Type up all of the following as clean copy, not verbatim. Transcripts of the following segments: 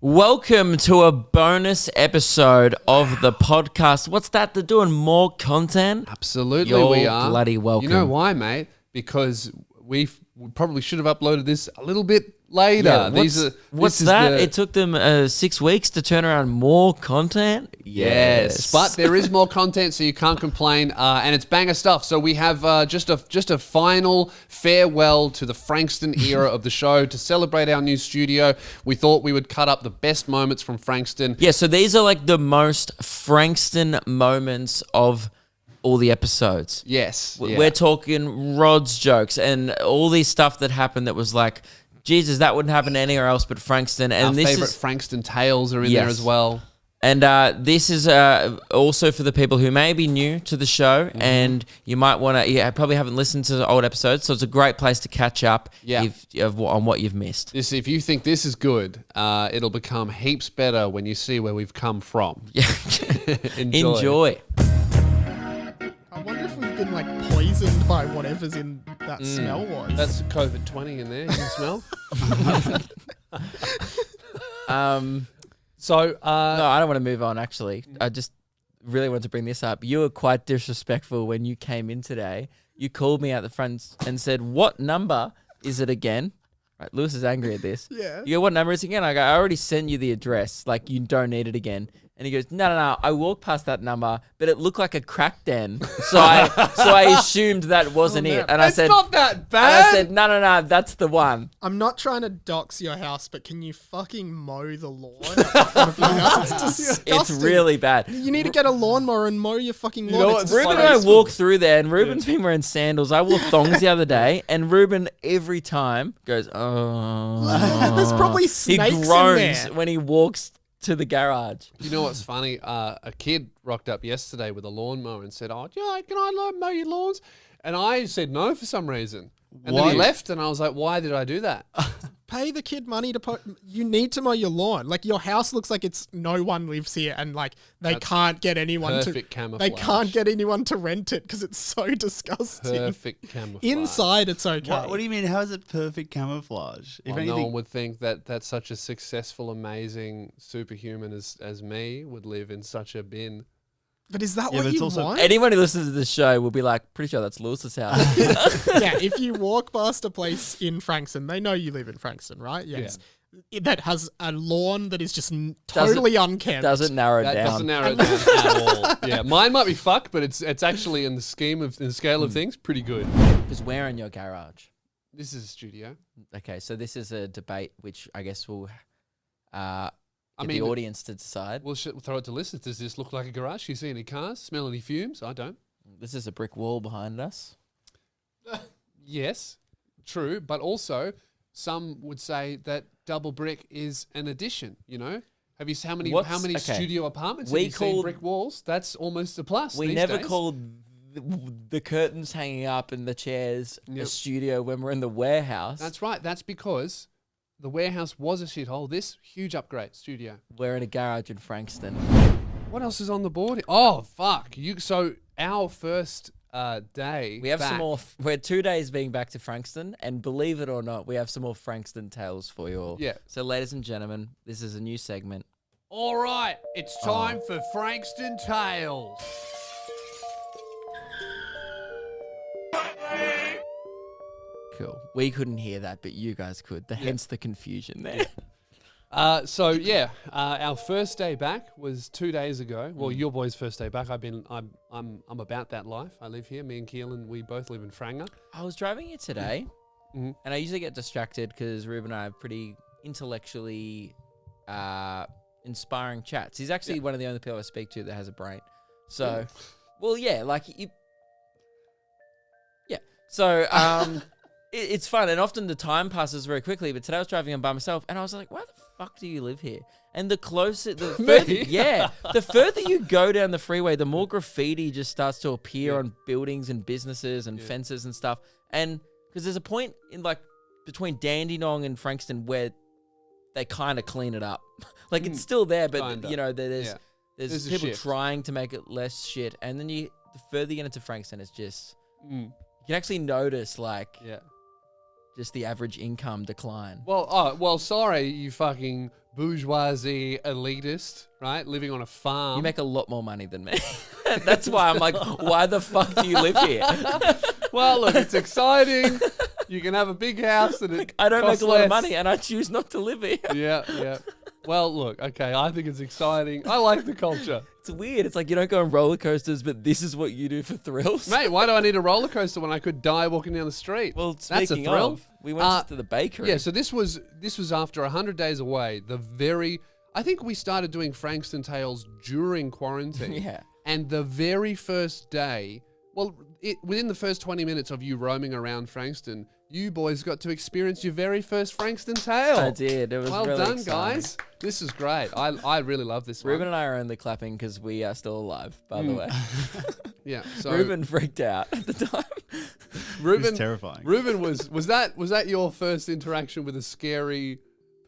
Welcome to a bonus episode of the podcast. What's that? They're doing more content? Absolutely, we are. Bloody welcome. You know why, mate? Because we probably should have uploaded this a little bit later. Yeah, what's that? It took them 6 weeks to turn around more content? Yes, but there is more content, so you can't complain, and it's banger stuff. So we have just a final farewell to the Frankston era of the show to celebrate our new studio. We thought we would cut up the best moments from Frankston. Yeah, so these are like the most Frankston moments of all the episodes. Yes, We're talking Rod's jokes and all these stuff that happened that was like, Jesus, that wouldn't happen anywhere else but Frankston. And our this favorite is Frankston tales are in there as well. And this is also for the people who may be new to the show, and you might want to, probably haven't listened to the old episodes, so it's a great place to catch up on what you've missed. If you think this is good, it'll become heaps better when you see where we've come from. Yeah. Enjoy. I wonder if we've been like poisoned by whatever's in that smell was. That's COVID-20 in there. You can smell. No, I don't want to move on, actually. I just really want to bring this up. You were quite disrespectful when you came in today. You called me out the front and said, "What number is it again?" Right, Lewis is angry at this. Yeah. You go, "What number is it again?" I go, "I already sent you the address. Like, you don't need it again." And he goes, No. I walked past that number, but it looked like a crack den. So I assumed that wasn't it. And It's not that bad. And I said, No, that's the one. I'm not trying to dox your house, but can you fucking mow the lawn at the front of your house? It's disgusting. It's really bad. You need to get a lawnmower and mow your fucking lawn. know It's what's Ruben funny? and I walk through there, and Ruben's been wearing sandals. I wore thongs the other day, and Ruben every time goes, "Oh." There's probably He snakes in groans there. when he walks to the garage. You know what's funny? A kid rocked up yesterday with a lawnmower and said, "Oh, yeah, can I mow your lawns?" And I said no for some reason. And then he left, and I was like, "Why did I do that?" Pay the kid money to put. You need to mow your lawn. Like, your house looks like it's no one lives here, and like they can't get anyone perfect to. camouflage. They can't get anyone to rent it because it's so disgusting. Perfect camouflage. Inside, it's okay. What do you mean? How is it perfect camouflage? If Well, no one would think that such a successful, amazing superhuman as me would live in such a bin. But is that Yeah, what but it's you also- want? Anyone who listens to this show will be like, pretty sure that's Lewis's house. Yeah, if you walk past a place in Frankston, they know you live in Frankston, right? Yes. That has a lawn that is just totally unkempt. Doesn't narrow it That down. doesn't narrow it down at all. Yeah, mine might be fucked, but it's actually in the scale of things pretty good. Because we're in your garage. This is a studio. Okay, so this is a debate which I guess will get mean, the audience to decide. We'll throw it to listeners. Does this look like a garage? Do you see any cars? Smell any fumes? I don't. This is a brick wall behind us. Yes, true. But also, some would say that double brick is an addition. You know, have you how many Okay. studio apartments We have you seen called- brick walls? That's almost a plus. We these never days. called the curtains hanging up and the chairs a Yep. studio when we're in the warehouse. That's right. That's because the warehouse was a shithole. This huge upgrade studio. We're in a garage in Frankston. What else is on the board? Oh fuck! So our first day. We have back, some more. We're 2 days being back to Frankston, and believe it or not, we have some more Frankston tales for you all. Yeah. So, ladies and gentlemen, this is a new segment. All right, it's time for Frankston Tales. Cool. We couldn't hear that, but you guys could. Hence the confusion there. Our first day back was 2 days ago. Well, your boy's first day back. I'm about that life. I live here. Me and Keelan, we both live in Franga. I was driving here today, Mhm. and I usually get distracted because Ruben and I have pretty intellectually inspiring chats. He's actually one of the only people I speak to that has a brain. So, well, yeah, like you. Yeah. So, it's fun, and often the time passes very quickly. But today I was driving on by myself, and I was like, "Why the fuck do you live here?" And the further you go down the freeway, the more graffiti just starts to appear on buildings and businesses and fences and stuff. And because there's a point in like between Dandenong and Frankston where they kind of clean it up. Like it's still there, but Kinda. you know there's There's a people shift. trying to make it less shit. And then the further you get into Frankston, it's just Mm. you can actually notice like Yeah. just the average income decline. Well, sorry, you fucking bourgeoisie elitist, right? Living on a farm. You make a lot more money than me. That's why I'm like, why the fuck do you live here? Well, look, it's exciting. You can have a big house and it I don't make costs a lot of less. money, and I choose not to live here. Yeah. Well, look, okay, I think it's exciting. I like the culture. It's weird. It's like you don't go on roller coasters, but this is what you do for thrills. Mate, why do I need a roller coaster when I could die walking down the street? Well, that's a speaking thrill. of, we went just to the bakery. Yeah, so this was after 100 days away. I think we started doing Frankston Tales during quarantine. Yeah. And the very first day, within the first 20 minutes of you roaming around Frankston, you boys got to experience your very first Frankston Tale. I did. It was well really done, exciting. guys. This is great. I really love this one. Ruben and I are only clapping because we are still alive, by the way. Yeah. So Ruben freaked out at the time. Ruben, It's terrifying. Ruben was that your first interaction with a scary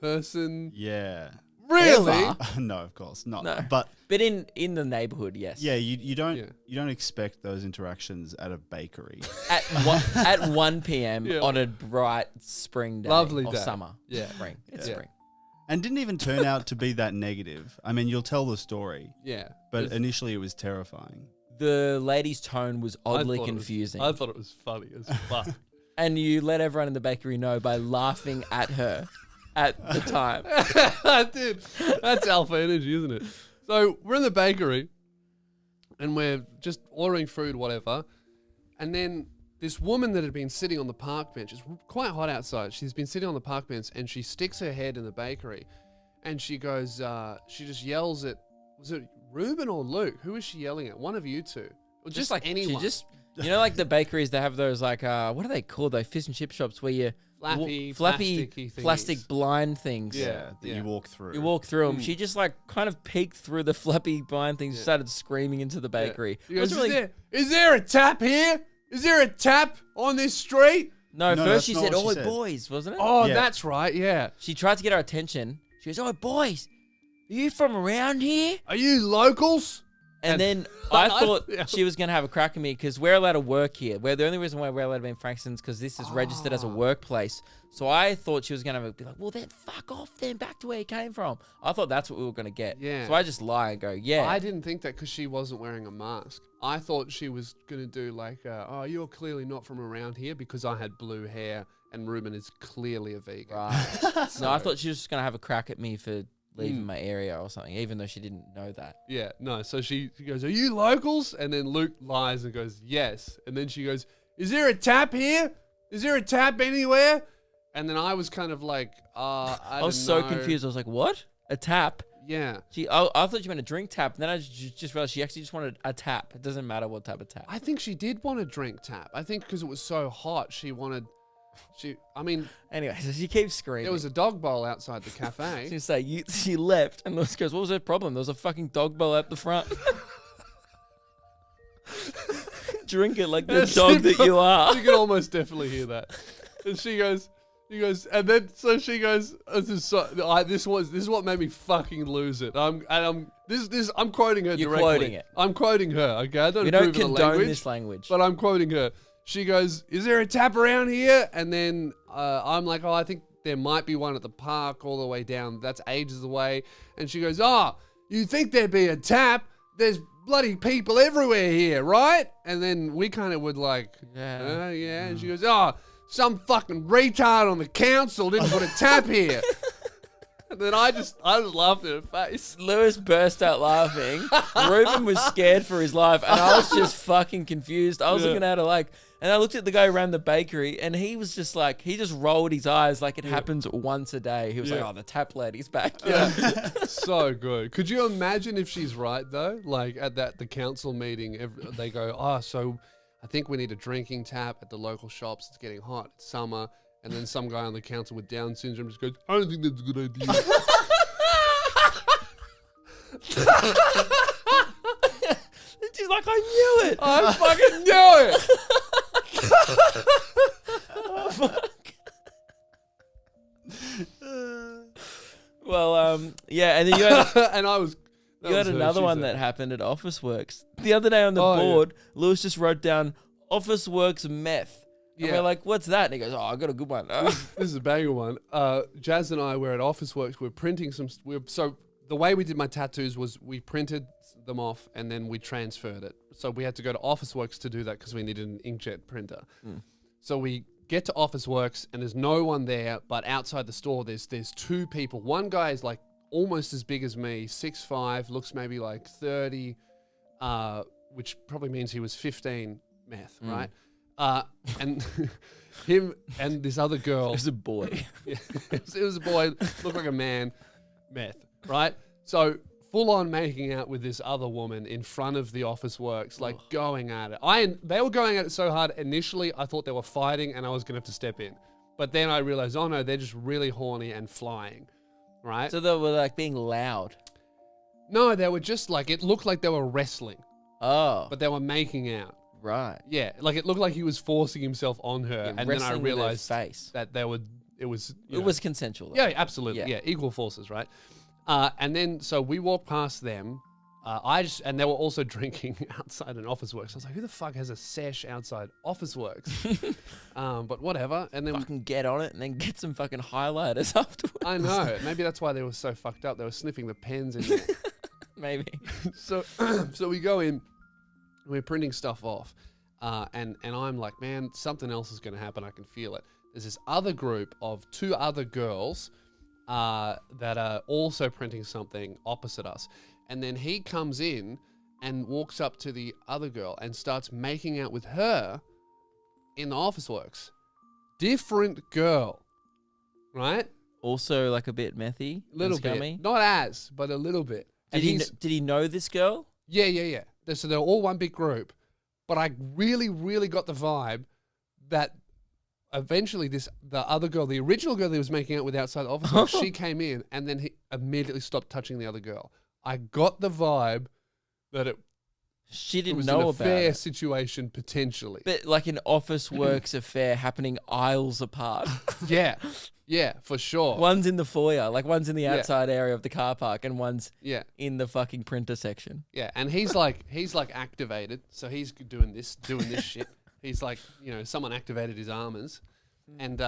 person? Yeah. Really? Ever? No, of course not. No. But But in the neighborhood, yes. yeah, you don't expect those interactions at a bakery. At 1 p.m. Yeah. on a bright spring day. Lovely or day. summer. Yeah. Spring. It's Yeah. spring. And didn't even turn out to be that negative. I mean, you'll tell the story, Yeah. but initially it was terrifying. The lady's tone was I oddly thought it was- confusing. I thought it was funny as fuck. And you let everyone in the bakery know by laughing at her at the time. I did. That's alpha energy, isn't it? So we're in the bakery and we're just ordering food, whatever. And then this woman that had been sitting on the park bench, it's quite hot outside. She's been sitting on the park bench and she sticks her head in the bakery and she goes, she just yells at, was it Ruben or Luke? Who is she yelling at? One of you two. Or just like anyone. She just, you know, like the bakeries, they have those like, what are they called? Those fish and chip shops where you Flappy, flappy plasticky thingies. plastic blind things. Yeah. That you walk through. You walk through them. She just like kind of peeked through the flappy blind things, started screaming into the bakery. She goes, It was really- is there a tap here? Is there a tap on this street? No, No, first that's she not said, what she "Oh, said. boys," wasn't it? Oh, Yeah. that's right, yeah. She tried to get our attention. She goes, "Oh, boys, are you from around here?" Are you locals? And then I thought Yeah. she was going to have a crack at me because we're allowed to work here. The only reason why we're allowed to be in Frankston's because this is registered as a workplace. So I thought she was going to be like, well, then fuck off then, back to where you came from. I thought that's what we were going to get. Yeah. So I just lie and go, yeah. I didn't think that because she wasn't wearing a mask. I thought she was going to do like, oh, you're clearly not from around here because I had blue hair and Ruben is clearly a vegan. Right. No, I thought she was just going to have a crack at me for leaving my area or something, even though she didn't know that. Yeah, no. So she goes, are you locals? And then Luke lies and goes, yes. And then she goes, is there a tap here? Is there a tap anywhere? And then I was kind of like, I was so confused. I was like, what? A tap? Yeah. I thought you meant a drink tap. And then I just realized she actually just wanted a tap. It doesn't matter what type of tap. I think she did want a drink tap. I think because it was so hot, Anyway, so she keeps screaming. there was a dog bowl outside the cafe. She say she left, and Lewis goes, "What was her problem? There was a fucking dog bowl at the front. Drink it like the dog that you are." You can almost definitely hear that. And she goes, and then so she goes, this is what made me fucking lose it. I'm quoting her You're directly. quoting it. I'm quoting her. Okay, I don't We don't approve of the condone language, this language. but I'm quoting her. She goes, "Is there a tap around here?" And then I'm like, "Oh, I think there might be one at the park all the way down. That's ages away." And she goes, "Oh, you think there'd be a tap? There's bloody people everywhere here, right?" And then we kind of would like, Yeah. yeah. And she goes, "Oh, some fucking retard on the council didn't put a tap here." And then I just laughed in her face. Lewis burst out laughing. Ruben was scared for his life, and I was just fucking confused. I was looking at her like, and I looked at the guy around the bakery, and he was just like, he just rolled his eyes like it happens once a day. He was like, "Oh, the tap lady's back." Yeah. So good. Could you imagine if she's right though? Like at the council meeting, they go, "Oh, so I think we need a drinking tap at the local shops. It's getting hot. It's summer." And then some guy on the council with Down syndrome just goes, "I don't think that's a good idea." And she's like, "I knew it." I fucking knew it. Well, yeah, and then you had, And I was. you had another one that happened at Office Works the other day on the board. Lewis just wrote down Office Works meth. And we're like, what's that? And he goes, oh, I got a good one. This is a banger one. Jazz and I were at Officeworks. We're printing some. So the way we did my tattoos was we printed them off and then we transferred it. So we had to go to Officeworks to do that because we needed an inkjet printer. So we get to Officeworks and there's no one there, but outside the store there's two people. One guy is like almost as big as me, 6'5", looks maybe like 30, which probably means he was 15 meth, right? And him and this other girl. It was a boy. It was a boy, looked like a man, meth, right? So full on making out with this other woman in front of the Officeworks, like going at it. They were going at it so hard. Initially, I thought they were fighting and I was going to have to step in. But then I realized, oh no, they're just really horny and flying, right? So they were like being loud. No, they were just like, it looked like they were wrestling. Oh. But they were making out. Right. Yeah, like it looked like he was forcing himself on her. Yeah, and then I wrestling with her realized face. that it was consensual. Though. Yeah, absolutely. Yeah. Yeah, equal forces, right? And then, so we walked past them. And they were also drinking outside an Officeworks. I was like, who the fuck has a sesh outside Officeworks? But whatever. And then fucking get on it and then get some fucking highlighters afterwards. I know. Maybe that's why they were so fucked up. They were sniffing the pens in there. Maybe. So we go in, we're printing stuff off. And I'm like, man, something else is going to happen. I can feel it. There's this other group of two other girls that are also printing something opposite us. And then he comes in and walks up to the other girl and starts making out with her in the Officeworks. Different girl, right? Also like a bit methy. Little bit. Not as, but a little bit. Did he know this girl? Yeah. So they're all one big group. But I really, really got the vibe that eventually the other girl, the original girl that he was making out with outside the office, she came in and then he immediately stopped touching the other girl. I got the vibe that she didn't it was know an about affair it. situation potentially. But like an Officeworks affair happening aisles apart. Yeah, for sure. One's in the foyer, like one's in the outside area of the car park, and one's in the fucking printer section. Yeah, and he's like activated, so he's doing this shit. He's like, someone activated his armors, and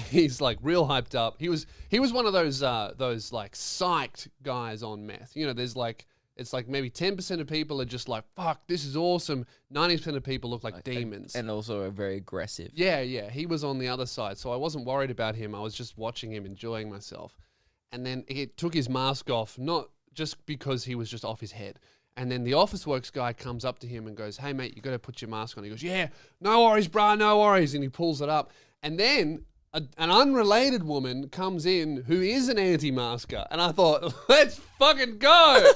he's like real hyped up. He was one of those like psyched guys on meth. There's like, it's like maybe 10% of people are just like, fuck, this is awesome. 90% of people look like demons. And also are very aggressive. Yeah. He was on the other side, so I wasn't worried about him. I was just watching him, enjoying myself. And then he took his mask off, not just because he was just off his head. And then the Officeworks guy comes up to him and goes, hey, mate, you got to put your mask on. He goes, yeah, no worries, bro, no worries. And he pulls it up. And then an unrelated woman comes in who is an anti-masker. And I thought, let's fucking go.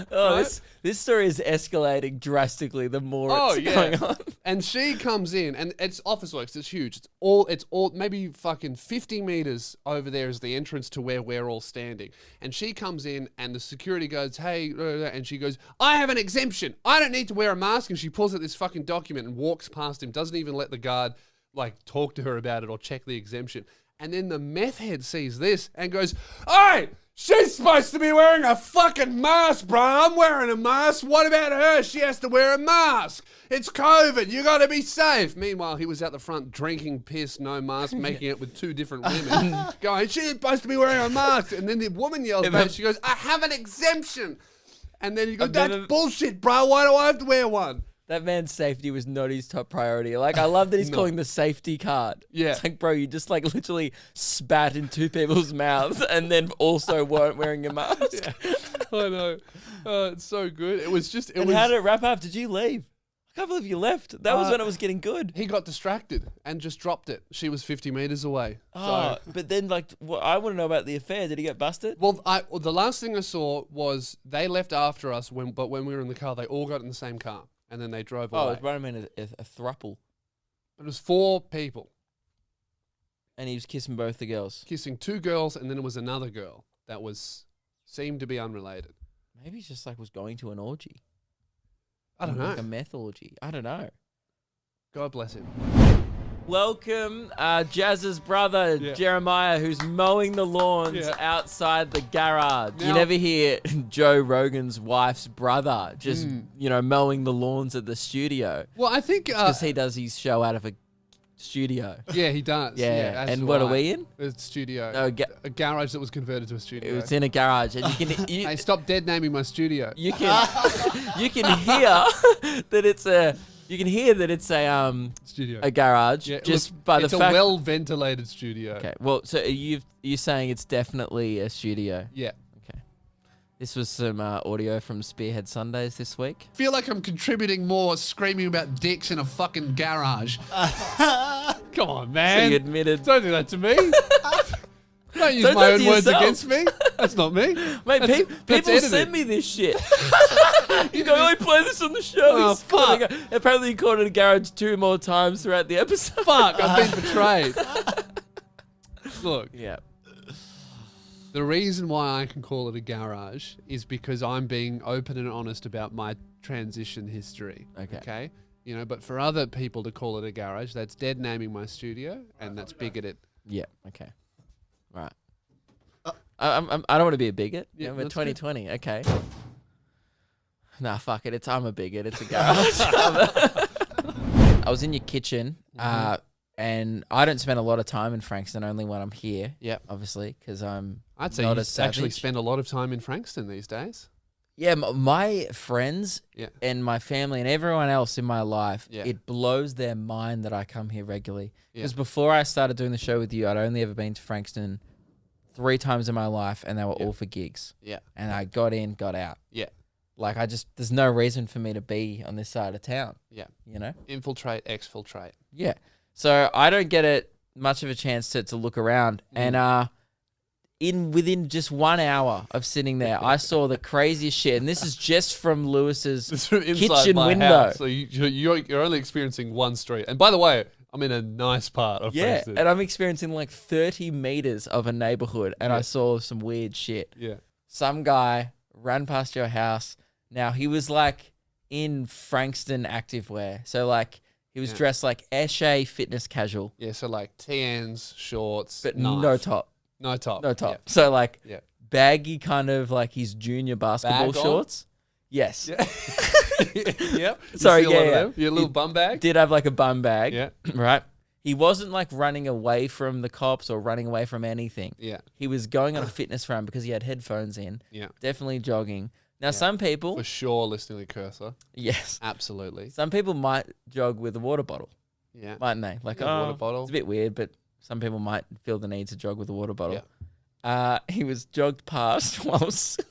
Right? This story is escalating drastically the more it's going on. And she comes in, and it's Officeworks. It's huge. It's all maybe fucking 50 meters over there is the entrance to where we're all standing. And she comes in, and the security goes, hey, and she goes, I have an exemption. I don't need to wear a mask. And she pulls out this fucking document and walks past him, doesn't even let the guard like talk to her about it or check the exemption. And then the meth head sees this and goes, hey, she's supposed to be wearing a fucking mask, bro. I'm wearing a mask. What about her? She has to wear a mask. It's COVID. You got to be safe. Meanwhile, he was out the front drinking piss, no mask, making it with two different women, going, she's supposed to be wearing a mask. And then the woman yells back. She goes, I have an exemption. And then he goes, that's bullshit, bro. Why do I have to wear one? That man's safety was not his top priority. Like, I love that he's calling the safety card. Yeah. It's like, bro, you just like literally spat in two people's mouths and then also weren't wearing a mask. Yeah. I know. It's so good. It was just... How did it wrap up? Did you leave? I can't believe you left. That was when it was getting good. He got distracted and just dropped it. She was 50 meters away. Oh, but then like, I want to know about the affair. Did he get busted? Well, the last thing I saw was they left after us, but when we were in the car, they all got in the same car. And then they drove away. Oh, it was running a throuple. It was 4 people. And he was kissing both the girls. Kissing 2 girls, and then it was another girl that seemed to be unrelated. Maybe he just like was going to an orgy. I don't know. Like a meth orgy. I don't know. God bless him. Welcome, Jazz's brother, Jeremiah, who's mowing the lawns outside the garage. Now, you never hear Joe Rogan's wife's brother just, mowing the lawns at the studio. Well, I think... Because he does his show out of a studio. Yeah, he does. Yeah, that's and what are right. we in? A studio. No, A garage that was converted to a studio. It's in a garage, and you can Hey, stop dead naming my studio. you can hear that it's a Studio. a garage Yeah, just look, by the it's a fact. well-ventilated studio. Okay, well, so you're saying it's definitely a studio. Yeah. Okay, this was some audio from Spearhead Sundays this week. Feel like I'm contributing more screaming about dicks in a fucking garage. Come on, So man. you admitted, Don't do that to me. Don't use Don't my do own that to words yourself. against me. That's not me. mate. That's People editing. send me this shit. You go, I play this on the show. Oh, He's called fuck. Apparently, he called it a garage 2 more times throughout the episode. Fuck, I've been betrayed. Look, Yeah. the reason why I can call it a garage is because I'm being open and honest about my transition history. Okay. Okay? You know, but for other people to call it a garage, that's dead naming my studio, and that's bigoted. Yeah. Okay. Right. I don't want to be a bigot. Yeah, Yeah, we're that's good. 2020. Okay. Nah, fuck it. I'm a bigot. It's a garage. I was in your kitchen, and I don't spend a lot of time in Frankston. Only when I'm here. Yep. Obviously, because I'm. I'd say not you a actually savage. spend a lot of time in Frankston these days. Yeah, my friends Yeah. and my family and everyone else in my life, Yeah. it blows their mind that I come here regularly. Yeah. Because before I started doing the show with you, I'd only ever been to Frankston 3 times in my life, and they were Yeah. all for gigs. Yeah. And I got in, got out. Yeah. Like, there's no reason for me to be on this side of town, Yeah. you know? Infiltrate, exfiltrate. Yeah. So I don't get it much of a chance to look around. Mm. And within just 1 hour of sitting there, I saw the craziest shit. And this is just from Lewis's It's from inside kitchen my window. house. So you're only experiencing one street. And by the way, I'm in a nice part of Yeah. Frankston. And I'm experiencing like 30 meters of a neighborhood. And I saw some weird shit. Yeah. Some guy ran past your house. Now, he was like in Frankston activewear. So like he was Yeah. dressed like Eshe fitness casual, Yeah, so like TNs, shorts, but knife. no top. No top. No top. So like Yeah. baggy kind of like his junior basketball Bag on? shorts. Yes. Yeah. Yep. You Sorry, see a yeah, lot of yeah. them? Your little bum bag? Did have like a bum bag. Yeah. Right. He wasn't like running away from the cops or running away from anything. Yeah. He was going on a fitness run because he had headphones in. Yeah. Definitely jogging. Now some people, For sure, listening to Cursor. yes, Absolutely. some people might jog with a water bottle, Yeah. mightn't they? Like Yeah, water bottle. It's a bit weird, but some people might feel the need to jog with a water bottle. Yeah. He was jogged past whilst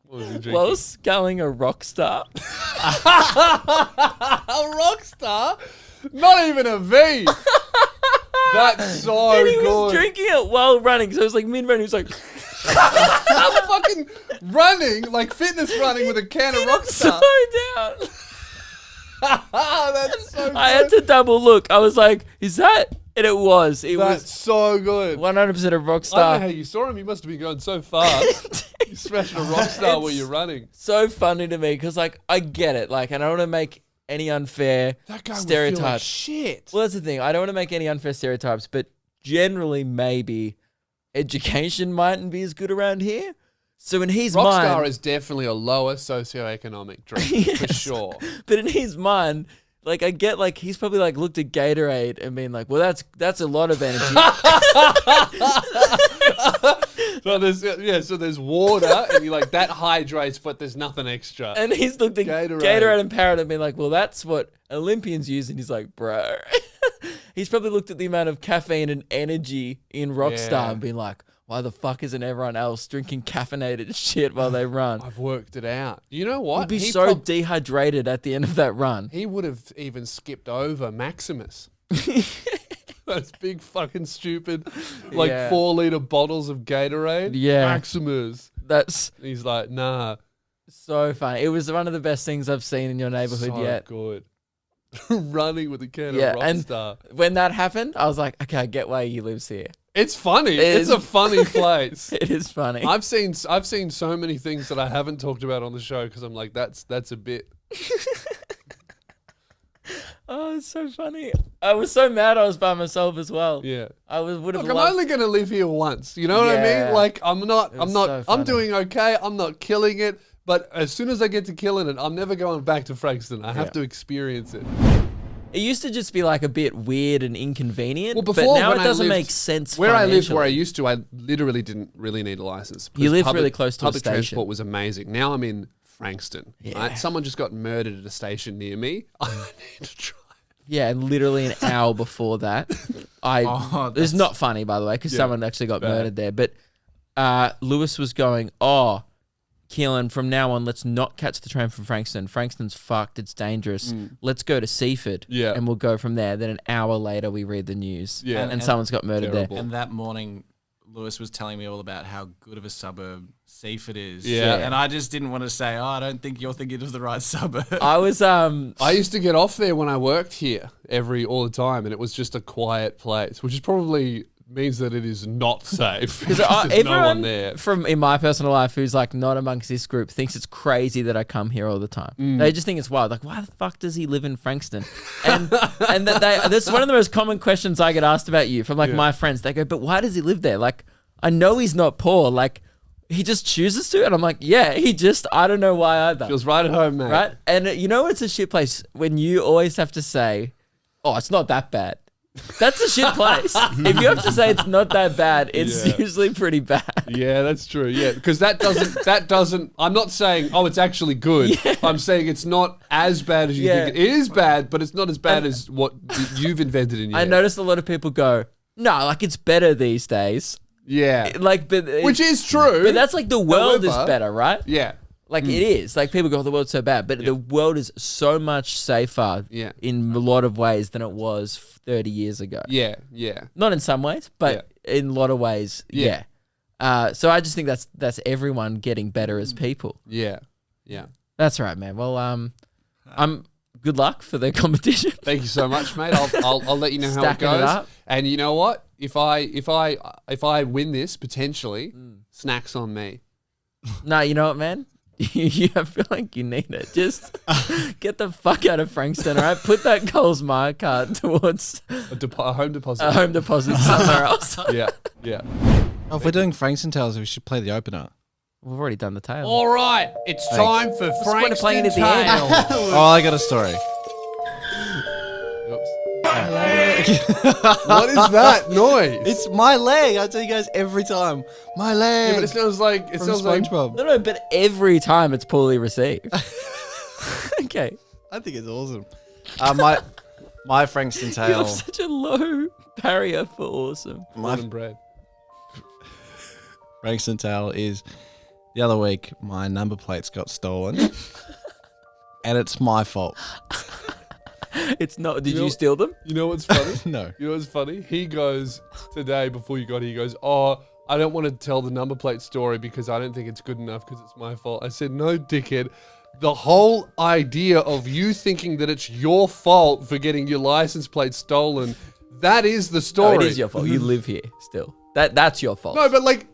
What was he drinking? while sculling a rock star. A rock star? Not even a V. That's so And he was good. drinking it while running. So it was like mid-run. He was like, I'm fucking running, like fitness running with a can of rock slow star. down. That's so good. I had to double look. I was like, is that? And it was. It That's was so good. 100% a rock I don't know star. how you saw him. You must have been going so fast. You smashing a rock star while It's you're running. so funny to me because, like, I get it. Like, and I don't want to make any unfair That guy would stereotypes. feel like shit. Well, that's the thing. I don't want to make any unfair stereotypes, but generally, maybe education mightn't be as good around here. So in his mind, Rockstar is definitely a lower socioeconomic drink for Yes. sure. But in his mind, like I get, like he's probably like looked at Gatorade and been like, "Well, that's a lot of energy." So there's water, and you're like that hydrates, but there's nothing extra. And he's looked at Gatorade. Gatorade and Parrot and been like, "Well, that's what Olympians use." And he's like, "Bro," he's probably looked at the amount of caffeine and energy in Rockstar Yeah. and been like, "Why the fuck isn't everyone else drinking caffeinated shit while they run?" I've worked it out. You know what? He'd be so dehydrated at the end of that run. he would have even skipped over Maximus. Those big fucking stupid, like Yeah. 4-liter bottles of Gatorade. Yeah. Maximus. That's He's like, nah. so funny. It was one of the best things I've seen in your neighborhood So yet. good. Running with a can Yeah, of and- Rockstar. When that happened, I was like, okay, I get why he lives here. It's funny. It It's is- a funny place. It is funny. I've seen so many things that I haven't talked about on the show because I'm like, that's a bit. Oh, it's so funny. I was so mad I was by myself as well. Yeah. Would have Look, I'm loved. only gonna live here once. You know what I Yeah. mean? Like I'm not. It I'm was not. so I'm funny. doing okay. I'm not killing it. But as soon as I get to killing it, I'm never going back to Frankston. I have Yeah. to experience it. It used to just be like a bit weird and inconvenient. Well, but before now when it I doesn't lived- make sense. Where I lived, where I financially. used to, I literally didn't really need a license. You because live really close to a public station. transport was amazing. Now I'm in Frankston. Yeah. Right? Someone just got murdered at a station near me. I need to try. Yeah, and literally an hour before that, it's not funny, by the way, because someone actually got murdered there. But Lewis was going, "Oh, Keelan, from now on, let's not catch the train from Frankston. Frankston's fucked. It's dangerous. Let's go to Seaford, and we'll go from there." Then an hour later, we read the news, and someone's got murdered terrible. there. And that morning, Lewis was telling me all about how good of a suburb Seaford is. Yeah. And I just didn't want to say, I don't think you're thinking of the right suburb. I was I used to get off there when I worked here all the time, and it was just a quiet place, which is probably means that it is not safe. Because There's everyone no one there. from in my personal life who's like not amongst this group thinks it's crazy that I come here all the time. They just think it's wild. Like, why the fuck does he live in Frankston? And that's one of the most common questions I get asked about you from like my friends. They go, but why does he live there? Like, I know he's not poor. Like, he just chooses to. And I'm like, yeah, I don't know why either. Feels right at home, mate. Right? And you know it's a shit place when you always have to say, oh, it's not that bad. That's a shit place. If you have to say it's not that bad, it's usually pretty bad. Yeah, that's true. Yeah, because that doesn't. I'm not saying, oh, it's actually good. I'm saying it's not as bad as you think. It is bad, but it's not as bad as what you've invented in your I head. noticed a lot of people go, no, like it's better these days. Yeah, Like, but which is true. But that's like the world is However, better, right? Yeah, Like it is. Like people go, oh, the world's so bad, but the world is so much safer in a lot of ways than it was 30 years ago. yeah. Not in some ways, but in a lot of ways, Yeah. So I just think that's everyone getting better as people. Yeah. That's right, man. Well, I'm good luck for the competition. Thank you so much, mate. I'll let you know how it Stacking it goes. up. And you know what? If I win this potentially, snacks on me. No, you know what, man? I feel like you need it. Just get the fuck out of Frankston, all right? Put that Coles Mart card towards A home deposit. a home deposit somewhere else. Yeah. Oh, if we're doing Frankston Tales, we should play the opener. We've already done the tale. All right, it's time for the point of playing Frankston it at the end? Tale. Oh, I got a story. Oops. What is that noise? It's my leg. I tell you guys every time. My leg. Yeah, but it sounds like from SpongeBob. No, but every time it's poorly received. Okay. I think it's awesome. My Frankston You Tale. have such a low barrier for awesome. Modern bread. Frankston Tale is the other week my number plates got stolen. And it's my fault. It's not. Did You know- you steal them? You know what's funny? No. You know what's funny? He goes today before you got here. He goes, "Oh, I don't want to tell the number plate story because I don't think it's good enough because it's my fault." I said, "No, dickhead. The whole idea of you thinking that it's your fault for getting your license plate stolen, that is the No, story." it is your fault. You live here still. That's your fault. No, but like,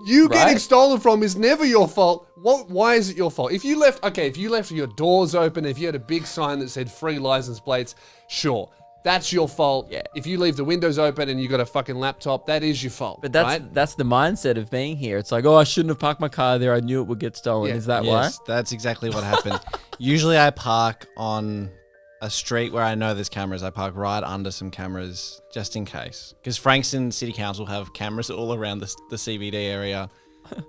you getting Right? stolen from is never your fault. Why is it your fault? If you left your doors open, if you had a big sign that said free license plates, sure, that's your fault. Yeah. If you leave the windows open and you got a fucking laptop, that is your fault. But right? that's the mindset of being here. It's like, oh, I shouldn't have parked my car there. I knew it would get stolen. Yeah. Is that Yes, that's exactly what happened. Usually I park on a street where I know there's cameras. I park right under some cameras just in case. Because Frankston City Council have cameras all around the CBD area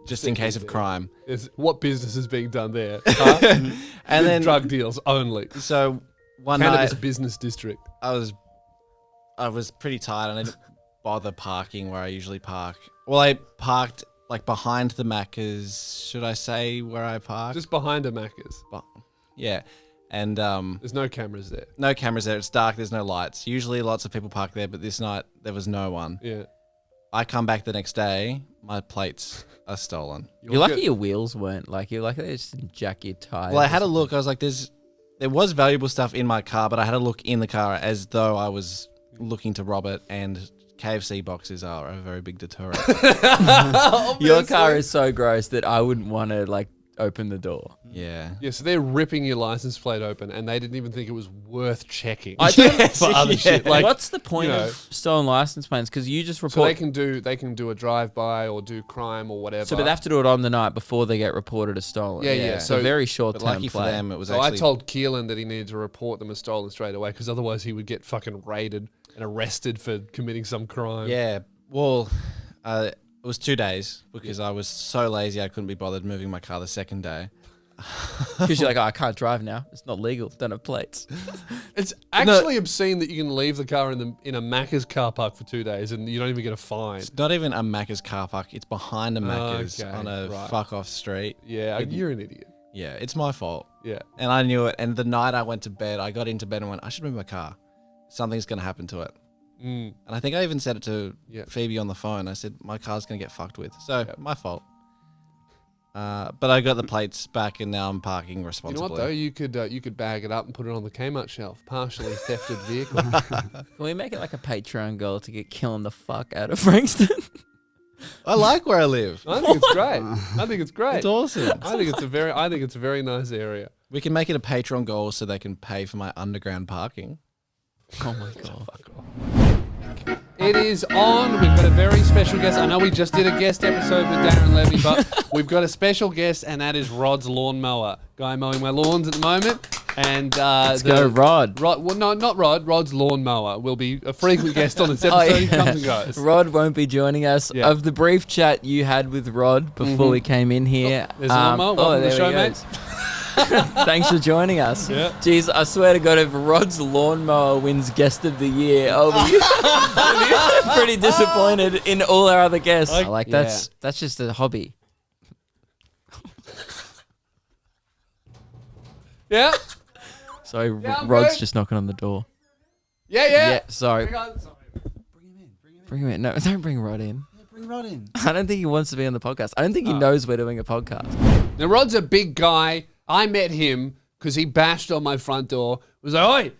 just in case of crime. What business is being done there? And then, drug deals only. so one Cannabis night business district. I was pretty tired and I didn't bother parking where I usually park. Well, I parked like behind the Macca's. Should I say where I parked? Just behind a Macca's. Yeah. And There's no cameras there. no cameras there. It's dark. There's no lights. Usually lots of people park there, but this night there was no one. Yeah. I come back the next day. My plates are stolen. You're lucky your wheels weren't like you're lucky they just didn't jack your tires. Well, I had a look. I was like, there was valuable stuff in my car, but I had a look in the car as though I was looking to rob it. And KFC boxes are a very big deterrent. Your car is so gross that I wouldn't want to like open the door. Yeah. Yeah, so they're ripping your license plate open, and they didn't even think it was worth checking I don't for other shit. Like, what's the point you know, of stolen license plates? Because you just so report. they can do a drive-by or do crime or whatever. So, but they have to do it on the night before they get reported as stolen. Yeah. So, So- very short But term lucky for play. them, it was So actually. I told Keelan that he needed to report them as stolen straight away, because otherwise he would get fucking raided and arrested for committing some crime. Yeah. Well, it was 2 days because I was so lazy I couldn't be bothered moving my car the second day. Because you're like, oh, I can't drive now. It's not legal. Don't have plates. It's actually obscene that you can leave the car in a Macca's car park for 2 days and you don't even get a fine. It's not even a Macca's car park. It's behind a Macca's Okay, on a right. fuck off street. Yeah, you're an idiot. Yeah, it's my fault. Yeah. And I knew it. And the night I went to bed, I got into bed and went, I should move my car. Something's going to happen to it. Mm. And I think I even said it to Yeah. Phoebe on the phone. I said, my car's going to get fucked with. So, my fault. But I got the plates back and now I'm parking You know responsibly. what though? You could bag it up and put it on the Kmart shelf. Partially thefted vehicle. Can we make it like a Patreon goal to get killing the fuck out of Frankston? I like where I live. I think it's great. I think it's great. It's awesome. I think it's a very nice area. We can make it a Patreon goal so they can pay for my underground parking. Oh my god. It is on. We've got a very special guest. I know we just did a guest episode with Darren Levy, but we've got a special guest, and that is Rod's lawnmower. Guy mowing my lawns at the moment. And Let's go, Rod. Well, no, not Rod. Rod's lawnmower will be a frequent guest on this episode. He comes and goes. Rod won't be joining us. Yeah. Of the brief chat you had with Rod before we came in here. There's a lawnmower. Welcome to the show, mate. Thanks for joining us. Yeah. Jeez, I swear to God, if Rod's lawnmower wins guest of the year, I'll be pretty disappointed in all our other guests. That's just a hobby. Yeah. Sorry, I'm Rod's good. just knocking on the door. Yeah. Sorry. Hang on. Sorry. Bring him in. No, don't bring Rod in. Bring Rod in. I don't think he wants to be on the podcast. I don't think he knows we're doing a podcast. Now, Rod's a big guy. I met him because he bashed on my front door. Was like, oi,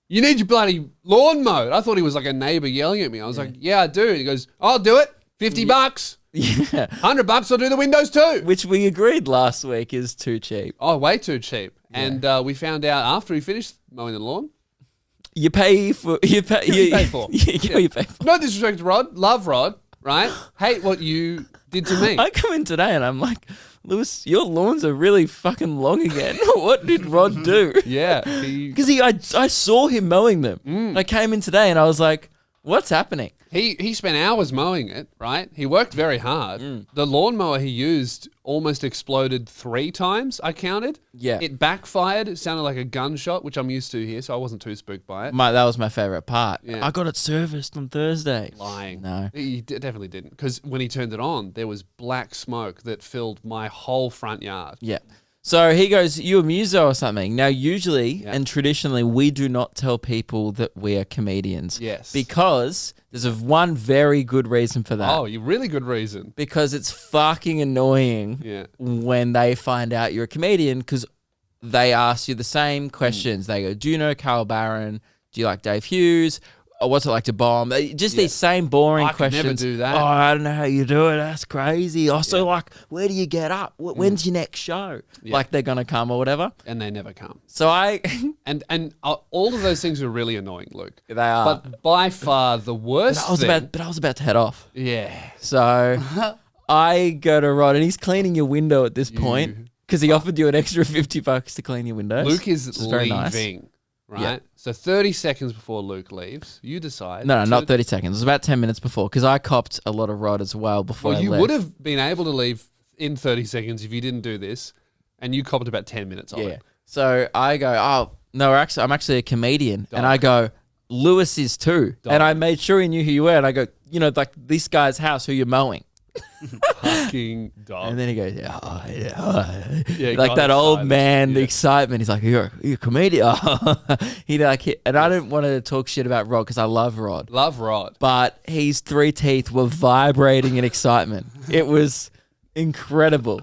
you need your bloody lawn mowed. I thought he was like a neighbor yelling at me. I was like, yeah, I do. And he goes, I'll do it. $50. Yeah. $100, I'll do the windows too. Which we agreed last week is too cheap. Oh, way too cheap. And we found out after he finished mowing the lawn. You pay for you pay for. You pay for. No disrespect to Rod. Love Rod, right? Hate what you did to me. I come in today and I'm like, Lewis, your lawns are really fucking long again. What did Rod do? Yeah. Because I saw him mowing them. I came in today and I was like, what's happening? He spent hours mowing it, right? He worked very hard. The lawnmower he used almost exploded 3 times, I counted. Yeah. It backfired. It sounded like a gunshot, which I'm used to here, so I wasn't too spooked by it. That was my favorite part. Yeah. I got it serviced on Thursday. Lying. No. He definitely didn't. Because when he turned it on, there was black smoke that filled my whole front yard. Yeah. So he goes, you a muso or something. Now, usually and traditionally, we do not tell people that we are comedians. Yes. Because there's one very good reason for that. Oh, you really good reason. Because it's fucking annoying Yeah. when they find out you're a comedian because they ask you the same questions. They go, do you know Carl Barron? Do you like Dave Hughes? Or what's it like to bomb? Just these same boring I could questions. never do that. Oh, I don't know how you do it. That's crazy. Also, like, where do you get up? When's your next show? Yeah. Like they're gonna come or whatever. And they never come. So And all of those things are really annoying, Luke. they are. But by far the worst thing. I was about to head off. Yeah. So I go to Rod and he's cleaning your window at this point because he offered you an extra $50 to clean your windows. Luke is which very nice. leaving, right? Yeah. So 30 seconds before Luke leaves, you decide. No, not 30 seconds. It was about 10 minutes before because I copped a lot of Rod as well before Well, I you left. would have been able to leave in 30 seconds if you didn't do this, and you copped about 10 minutes of Yeah. it. So I go, oh, no, I'm actually a comedian. And I go, Lewis is too. And I made sure he knew who you were. And I go, like this guy's house, who you're mowing. Fucking dog. And then he goes, yeah. Yeah, he Like got that old excited. man, the Yeah. excitement. He's like, you're a comedian. And I don't want to talk shit about Rod because I love Rod. Love Rod. But his 3 teeth were vibrating in excitement. It was incredible.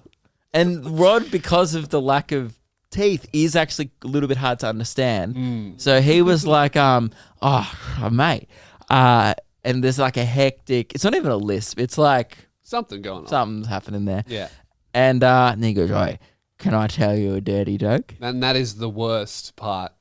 And Rod, because of the lack of teeth, is actually a little bit hard to understand. So he was like, mate. And there's like a hectic, it's not even a lisp. It's like Something going on. something's happening there. Yeah. And then he goes, all right, can I tell you a dirty joke? And that is the worst part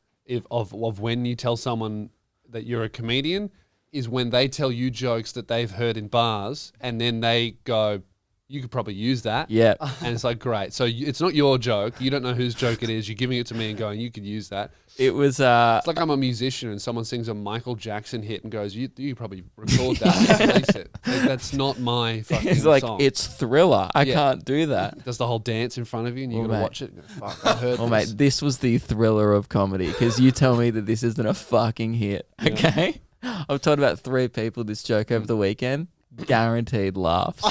of when you tell someone that you're a comedian is when they tell you jokes that they've heard in bars and then they go, you could probably use that. Yeah. And it's like, great. So it's not your joke. You don't know whose joke it is. You're giving it to me and going, you could use that. It was... It's like I'm a musician and someone sings a Michael Jackson hit and goes, you probably record that and release it. Like, that's not my fucking It's like, song. it's Thriller. I Yeah. can't do that. Does the whole dance in front of you and you Well, got to mate. watch it and go, fuck, I heard Well, this. mate, this was the Thriller of comedy because you tell me that this isn't a fucking hit, okay? I've told about 3 people this joke over the weekend. Guaranteed laughs.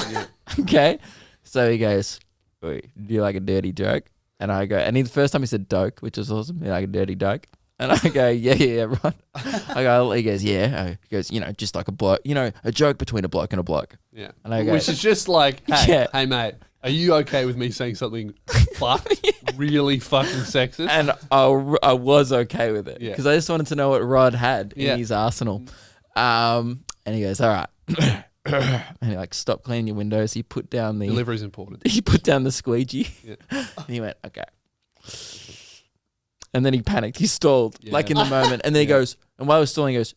Okay? So he goes, "Wait, do you like a dirty joke?" And I go, and the first time he said doke, which was awesome. You like a dirty joke? And I go, yeah, right. He goes, yeah. He goes, just like a bloke, a joke between a bloke and a bloke. Yeah. And I go, Which is just like, hey, Yeah. hey, mate, are you okay with me saying something really fucking sexist? And I was okay with it Yeah. because I just wanted to know what Rod had Yeah. in his arsenal. And he goes, all right. And he like, stop cleaning your windows. He put down the Delivery's important. he put down the squeegee. Yeah. And he went, okay. And then he panicked. He stalled like in the moment. And then he goes, and while he was stalling, he goes,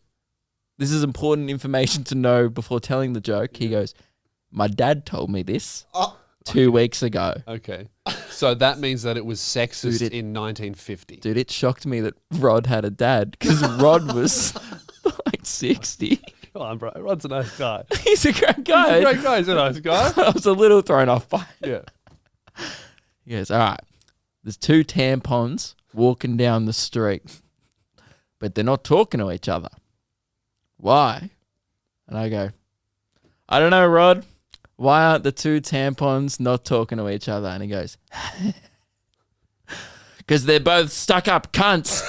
this is important information to know before telling the joke. He goes, my dad told me this 2 weeks ago. Okay. So that means that it was sexist Dude, in 1950. Dude, it shocked me that Rod had a dad because Rod was like 60. Come on, bro. Rod's a nice guy. He's a great guy. He's a great guy. He's a nice guy. I was a little thrown off by it. Yeah. He goes, all right, there's 2 tampons walking down the street, but they're not talking to each other. Why? And I go, I don't know, Rod. Why aren't the 2 tampons not talking to each other? And he goes, because they're both stuck up cunts.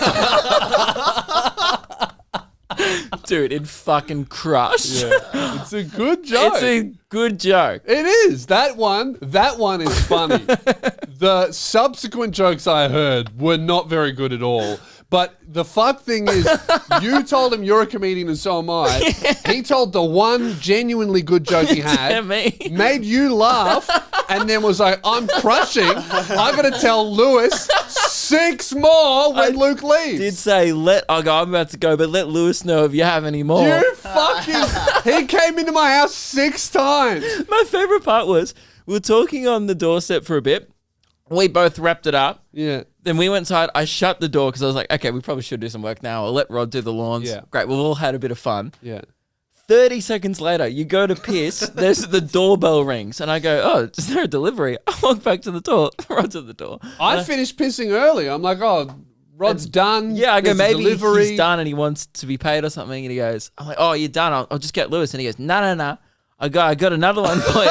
Dude, it fucking crushed. Yeah. It's a good joke. It's a good joke. It is. That one is funny. The subsequent jokes I heard were not very good at all. But the fuck thing is, you told him you're a comedian and so am I. He told the one genuinely good joke he had, Yeah, me. made you laugh, and then was like, I'm crushing. I got to tell Lewis 6 more when Luke leaves. Did say I'm about to go, but let Lewis know if you have any more. You fucking... He came into my house 6 times. My favorite part was we were talking on the doorstep for a bit. We both wrapped it up. Yeah. Then we went inside. I shut the door because I was like, okay, we probably should do some work now. I'll let Rod do the lawns. Yeah. Great. We've all had a bit of fun. Yeah. 30 seconds later, you go to piss. There's the doorbell rings. And I go, oh, is there a delivery? I walk back to the door. Rod's at the door. I finished pissing early. I'm like, oh, Rod's done. Yeah, I go, There's a maybe delivery. he's done and he wants to be paid or something. And he goes, I'm like, oh, you're done. I'll just get Lewis. And he goes, no. I got another one for you.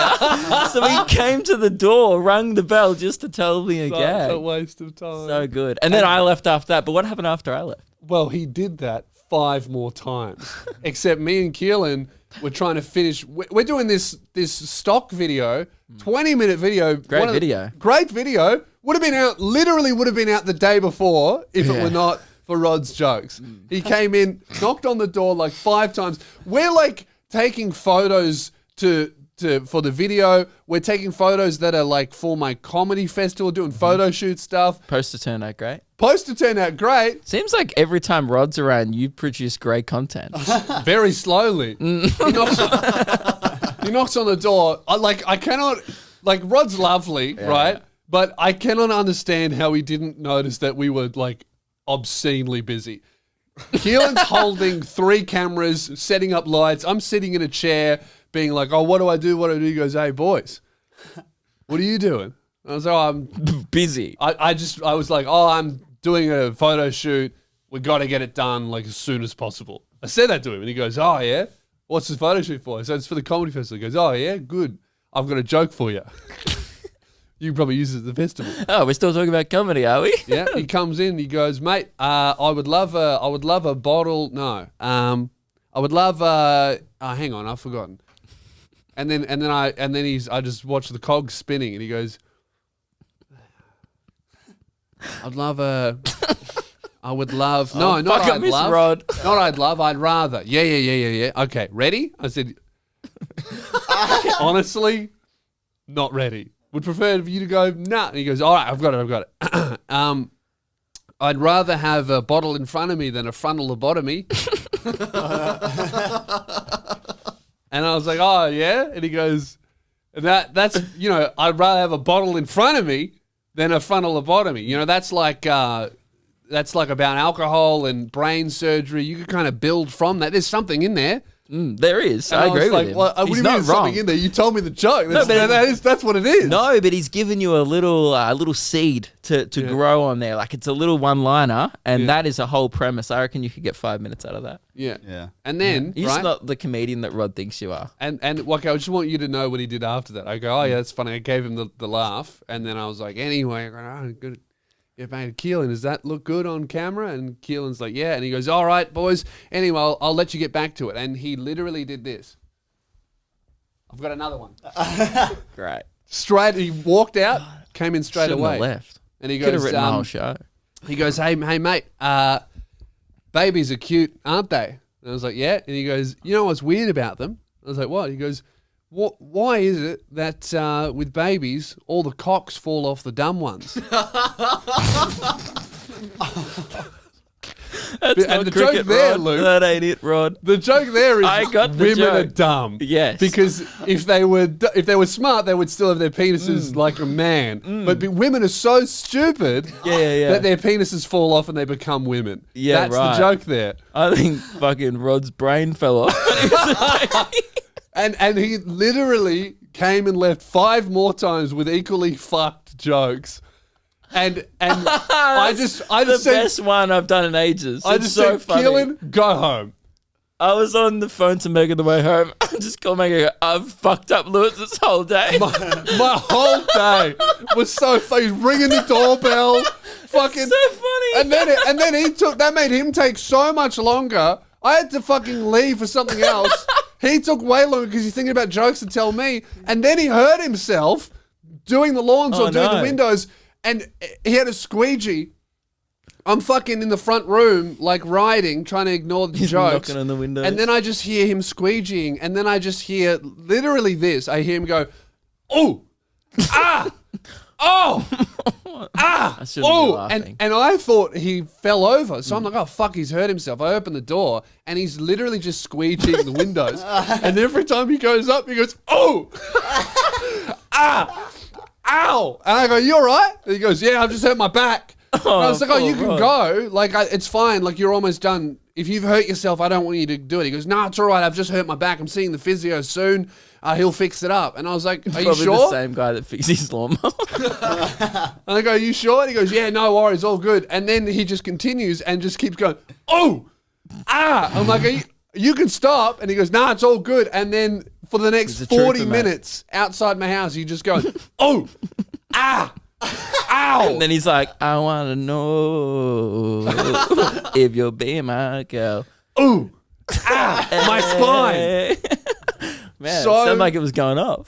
So he came to the door, rang the bell just to tell me a Such gag. a waste of time. So good. And then I left after that. But what happened after I left? Well, he did that 5 more times. Except me and Keelan were trying to finish. We're doing this stock video, 20-minute video. Great video. Great video. Would have been out the day before if it Yeah. were not for Rod's jokes. He came in, knocked on the door like 5 times. We're like taking photos for the video. We're taking photos that are like for my comedy festival, doing photo shoot stuff. Poster turned out great. Poster turned out great. Seems like every time Rod's around, you produce great content. Very slowly. He knocks on the door. I cannot, Rod's lovely, right? But I cannot understand how he didn't notice that we were like obscenely busy. Keelan's holding 3 cameras, setting up lights. I'm sitting in a chair being like, oh, what do I do? What do I do? He goes, hey, boys, what are you doing? I was like, oh, I'm Busy. I was like, oh, I'm doing a photo shoot. We got to get it done like as soon as possible. I said that to him and he goes, oh, yeah? What's the photo shoot for? I said, it's for the comedy festival. He goes, oh, yeah? Good. I've got a joke for you. You can probably use it at the festival. Oh, we're still talking about comedy, are we? Yeah, he comes in. He goes, mate, I would love a bottle. No, I would love. Hang on, I've forgotten. And then I just watch the cogs spinning, and he goes, I'd love a. I would love. No, not fuck, I I'd miss love. Rod. Not I'd love. I'd rather. Yeah. Okay, ready? I said, honestly, not ready. would prefer for you to go, nah. And he goes, all right, I've got it. I'd rather have a bottle in front of me than a frontal lobotomy. And I was like, oh, yeah? And he goes, that's, I'd rather have a bottle in front of me than a frontal lobotomy. That's like about alcohol and brain surgery. You could kind of build from that. There's something in there. There is. And I agree with him. Well, what do He's you not mean there's wrong. something in there? You told me the joke. No, That's what it is. No, but he's given you a little seed to grow on there. Like it's a little one-liner, and that is a whole premise. I reckon you could get 5 minutes out of that. Yeah. Yeah. And then, You're right? just not the comedian that Rod thinks you are. And okay, I just want you to know what he did after that. I go, oh yeah, that's funny. I gave him the laugh, and then I was like, anyway, I go, oh, good. Yeah, mate, Keelan, does that look good on camera? And Keelan's like, yeah. And he goes, all right, boys. Anyway, I'll let you get back to it. And he literally did this. I've got another one. Great. Straight, he walked out, came in straight Shouldn't away. have left. And he Could have goes, written the whole show. he goes, hey mate, babies are cute, aren't they? And I was like, yeah. And he goes, you know what's weird about them? I was like, what? He goes, why is it that with babies, all the cocks fall off the dumb ones? That's And not the cricket, joke there, Rod. Luke- That ain't it, Rod. The joke there is I got the women joke. are dumb. Yes. Because if they were smart, they would still have their penises like a man. But women are so stupid Yeah. that their penises fall off and they become women. Yeah, That's right. the joke there. I think fucking Rod's brain fell off. And he literally came and left 5 more times with equally fucked jokes. And I just the said, best one I've done in ages. I It's just so said, funny. Keelan, go home. I was on the phone to Meg on the way home. I just called Meg and go, I've fucked up Lewis this whole day. My whole day was so funny. He's ringing the doorbell, fucking. so funny. And then he took. That made him take so much longer. I had to fucking leave for something else. He took way longer because he's thinking about jokes to tell me. And then he hurt himself doing the lawns or doing the windows, and he had a squeegee. I'm fucking in the front room, like writing, trying to ignore the jokes. knocking on the windows. And then I just hear him squeegeeing, and then I just hear literally this. I hear him go, "Oh, ah, oh, ah, I shouldn't be oh," laughing. and I thought he fell over. So I'm like, "Oh fuck, he's hurt himself." I open the door, and he's literally just squeegeeing the windows. And every time he goes up, he goes, "Oh, ah, ow," and I go, "You all right?" And he goes, "Yeah, I've just hurt my back." And I was like, oh, you can go. Like, it's fine. Like, you're almost done. If you've hurt yourself, I don't want you to do it. He goes, no, it's all right. I've just hurt my back. I'm seeing the physio soon. He'll fix it up. And I was like, are you Probably sure? the same guy that fixes his lawnmower. And I go, are you sure? And he goes, yeah, no worries, all good. And then he just continues and just keeps going, oh, ah. I'm like, you can stop. And he goes, nah, it's all good. And then for the next He's a 40 trooper, mate. minutes outside my house, you just go, oh, ah. Ow! And then he's like, I want to know if you'll be my girl. Ooh! Ah! My spine! Man, So- it sounded like it was going off.